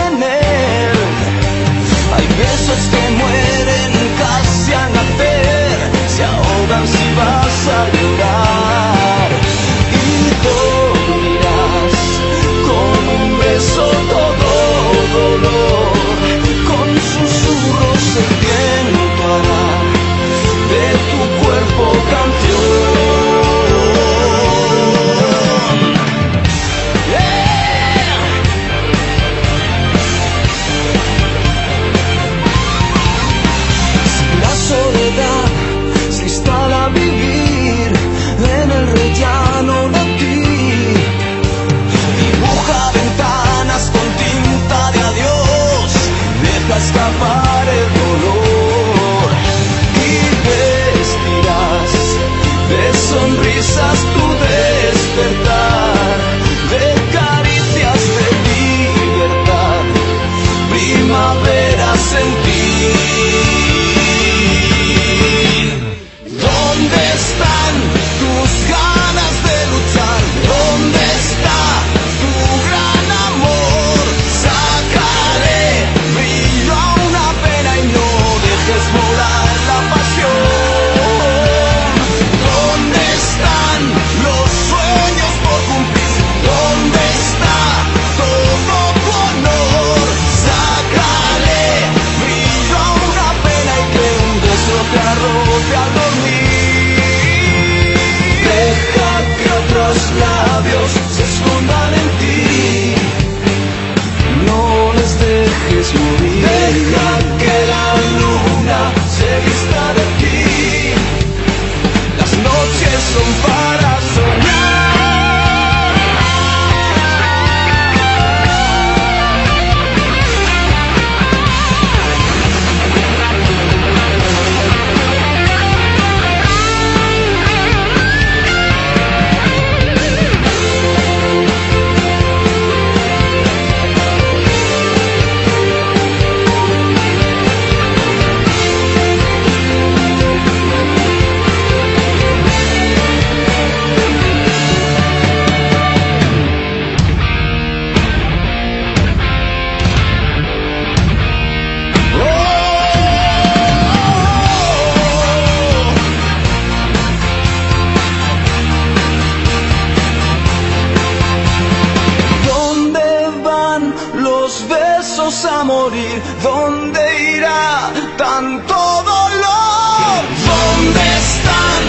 en él. Hay besos que mueren casi al nacer, se ahogan si vas a llorar. Y dormirás con un beso todo dolor, con susurros el viento hará de tu cuerpo canción. Soledad se instala a vivir en el rellano de ti. Dibuja ventanas con tinta de adiós, deja escapar el dolor y vestirás de sonrisas tu despertar, de caricias de libertad, primaveras en ti. ¿Dónde están tus ganas de luchar? ¿Dónde está tu gran amor? Sacaré brillo a una pena y no dejes volar la pasión. ¿Dónde están los sueños por cumplir? ¿Dónde está todo tu honor? Sacaré brillo a una pena y que un beso te arroje al dormir. Deja que otros labios se escondan en ti, no les dejes morir. Deja que la luna se vista de ti, las noches son para soñar. A morir, ¿dónde irá tanto dolor? ¿Dónde están